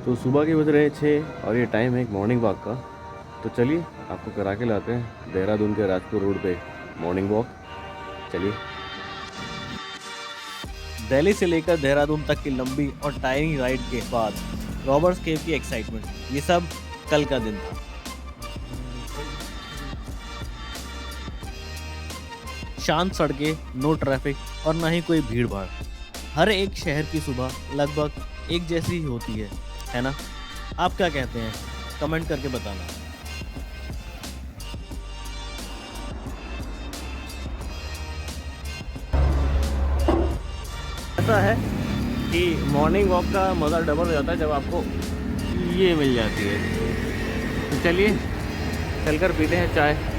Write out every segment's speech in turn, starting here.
तो सुबह के बज रहे 6 और ये टाइम है एक मॉर्निंग वॉक का। तो चलिए आपको करा के लाते हैं देहरादून के राजपुर रोड पे मॉर्निंग वॉक। चलिए। दिल्ली से लेकर देहरादून तक की लंबी और टायरिंग राइड के बाद रॉबर्ट्स केव की एक्साइटमेंट, ये सब कल का दिन था। शांत सड़कें, नो ट्रैफिक और ना ही कोई भीड़ भाड़। हर एक शहर की सुबह लगभग एक जैसी ही होती है ना? आप क्या कहते हैं? कमेंट करके बताना। ऐसा है कि मॉर्निंग वॉक का मज़ा डबल हो जाता है जब आपको ये मिल जाती है। तो चलिए चलकर पीते हैं चाय।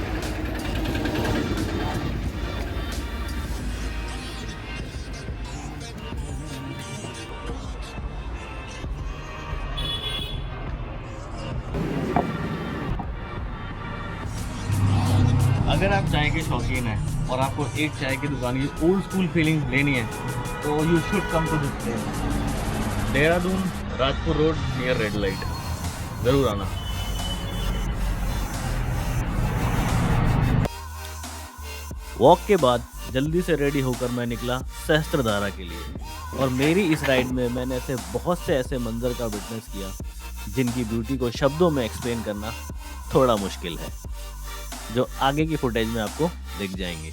अगर आप चाय के शौकीन हैं और आपको एक चाय की दुकान की ओल्ड स्कूल फीलिंग लेनी है तो you should come to this place, Dehradun Rajpur road near red light. ज़रूर आना। वॉक के बाद जल्दी से रेडी होकर मैं निकला सहस्त्रधारा के लिए। और मेरी इस राइड में मैंने बहुत से ऐसे मंजर का विटनेस किया जिनकी ब्यूटी को शब्दों में एक्सप्लेन करना थोड़ा मुश्किल है, जो आगे की फुटेज में आपको दिख जाएंगे।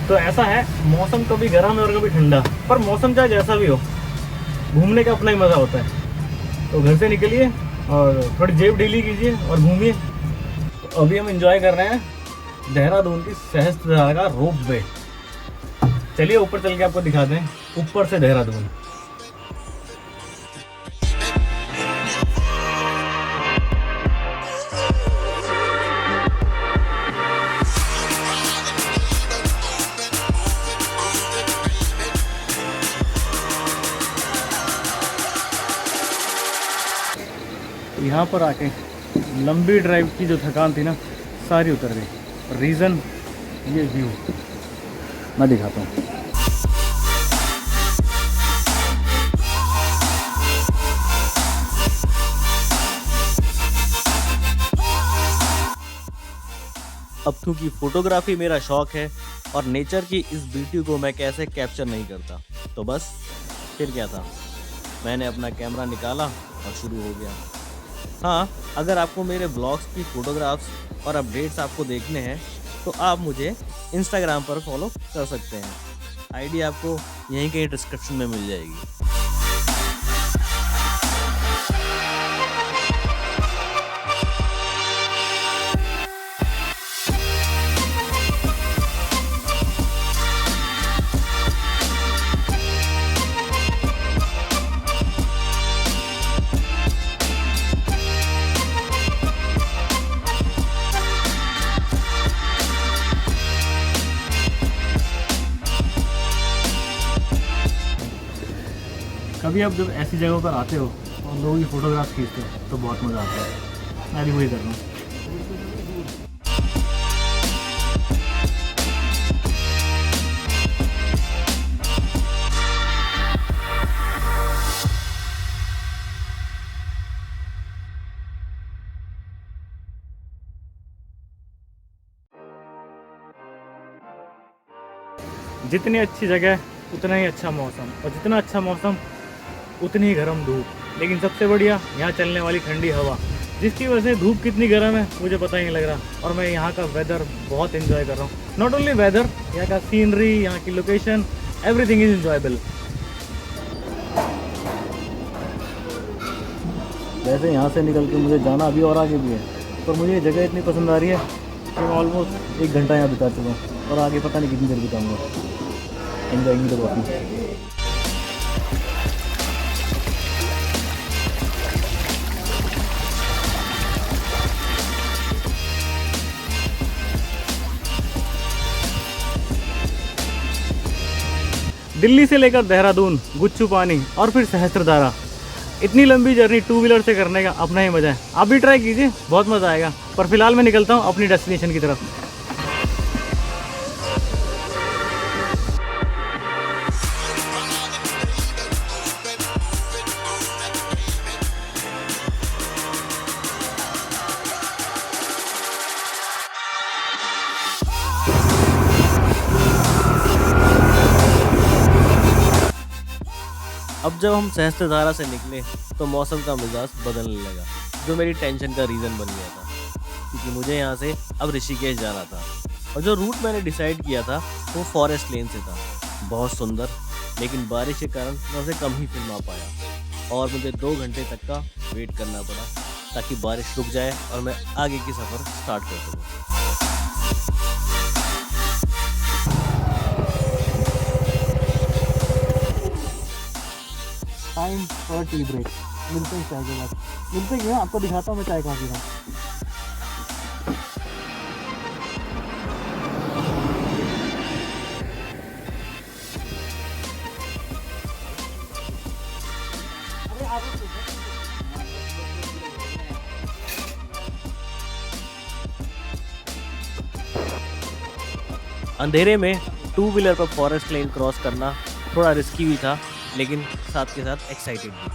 तो ऐसा है, मौसम कभी गर्म है और कभी ठंडा, पर मौसम चाहे जैसा भी हो, घूमने का अपना ही मज़ा होता है। तो घर से निकलिए और थोड़ी जेब ढीली कीजिए और घूमिए। तो अभी हम एंजॉय कर रहे हैं देहरादून की सहस्त्रधारा का रोप वे। चलिए ऊपर चल के आपको दिखाते हैं ऊपर से देहरादून। यहाँ पर आके लंबी ड्राइव की जो थकान थी ना, सारी उतर गई। रीज़न ये व्यू मैं दिखाता हूँ। अब क्योंकि फोटोग्राफी मेरा शौक है और नेचर की इस ब्यूटी को मैं कैसे कैप्चर नहीं करता, तो बस फिर क्या था, मैंने अपना कैमरा निकाला और शुरू हो गया। हाँ, अगर आपको मेरे ब्लॉग्स की फ़ोटोग्राफ्स और अपडेट्स आपको देखने हैं तो आप मुझे इंस्टाग्राम पर फॉलो कर सकते हैं। आईडी आपको यहीं कहीं डिस्क्रिप्शन में मिल जाएगी। कभी आप जब ऐसी जगहों पर आते हो और लोगों की फ़ोटोग्राफ खींचते हो तो बहुत मज़ा आता है। मैं भी वही कर रहा हूँ। जितनी अच्छी जगह उतना ही अच्छा मौसम, और जितना अच्छा मौसम उतनी ही गर्म धूप। लेकिन सबसे बढ़िया यहाँ चलने वाली ठंडी हवा, जिसकी वजह से धूप कितनी गर्म है मुझे पता ही नहीं लग रहा। और मैं यहाँ का वेदर बहुत एंजॉय कर रहा हूँ। नॉट ओनली वेदर, यहाँ का सीनरी, यहाँ की लोकेशन, एवरीथिंग इज एंजॉयबल। वैसे यहाँ से निकल के मुझे जाना अभी और आगे भी है, पर मुझे ये जगह इतनी पसंद आ रही है कि मैं ऑलमोस्ट 1 घंटा यहाँ बिता चुका हूँ और आगे पता नहीं कितनी देर बिताऊँगा। Enjoying the coffee. दिल्ली से लेकर देहरादून, गुच्चू पानी और फिर सहस्त्रधारा, इतनी लंबी जर्नी टू व्हीलर से करने का अपना ही मज़ा है। आप भी ट्राई कीजिए, बहुत मज़ा आएगा। पर फिलहाल मैं निकलता हूँ अपनी डेस्टिनेशन की तरफ। अब जब हम सहस्त्रधारा से निकले तो मौसम का मिजाज बदलने लगा, जो मेरी टेंशन का रीज़न बन गया था, क्योंकि मुझे यहाँ से अब ऋषिकेश जाना था। और जो रूट मैंने डिसाइड किया था वो फॉरेस्ट लेन से था, बहुत सुंदर, लेकिन बारिश के कारण मैं उसे कम ही फिल्मा पाया और मुझे 2 घंटे तक का वेट करना पड़ा ताकि बारिश रुक जाए और मैं आगे की सफ़र स्टार्ट कर सकूँ। टाइम और टी ब्रेक, मिलते हैं चाय के बाद। मिलते हैं, आपको दिखाता हूँ मैं चाय कहाँ पी रहा हूँ। अंधेरे में 2 व्हीलर पर फॉरेस्ट लेन क्रॉस करना थोड़ा रिस्की भी था, लेकिन साथ के साथ एक्साइटेड भी।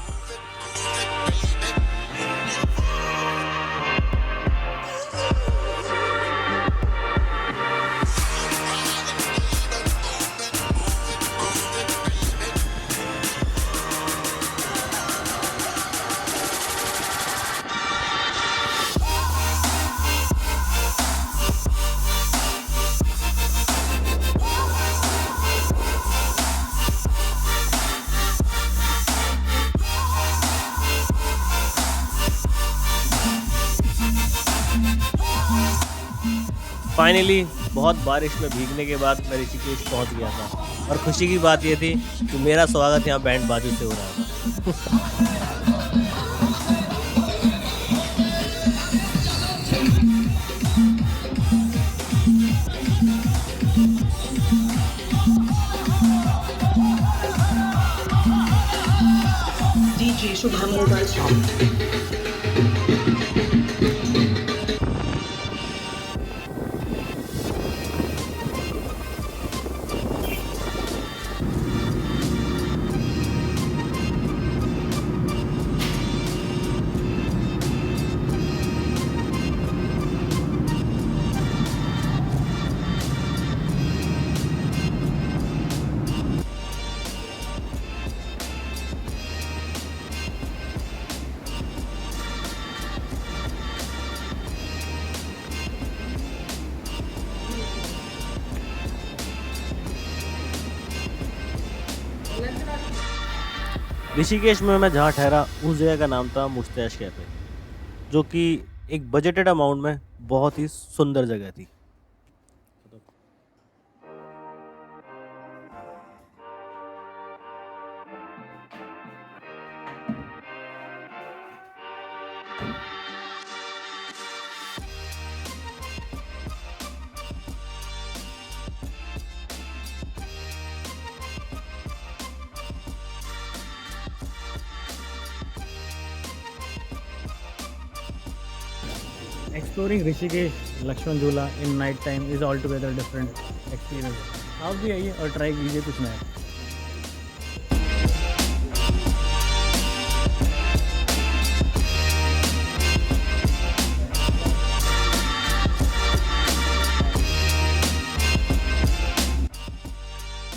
फाइनली बहुत बारिश में भीगने के बाद मैं ऋषिकेश पहुंच गया था और खुशी की बात यह थी कि मेरा स्वागत यहाँ बैंड बाजू से हो रहा था। DJ Shubham Mobile Shop. Rishikesh में मैं जहाँ ठहरा उस जगह का नाम था मुश्तैश कैफ़े, जो कि एक बजटेड अमाउंट में बहुत ही सुंदर जगह थी। Exploring Rishikesh लक्ष्मण झूला in night time is altogether different experience. आप भी आइए और ट्राई कीजिए कुछ नया।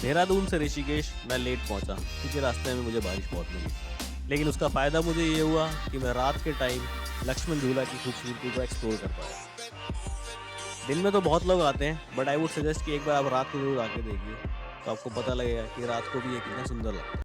देहरादून से ऋषिकेश मैं लेट पहुंचा क्योंकि रास्ते में मुझे बारिश बहुत मिली, लेकिन उसका फ़ायदा मुझे ये हुआ कि मैं रात के टाइम लक्ष्मण झूला की खूबसूरती को एक्सप्लोर कर पाया। दिन में तो बहुत लोग आते हैं, बट आई वुड सजेस्ट कि एक बार आप रात को जरूर आके देखिए, तो आपको पता लगेगा कि रात को भी ये कितना सुंदर लगता है।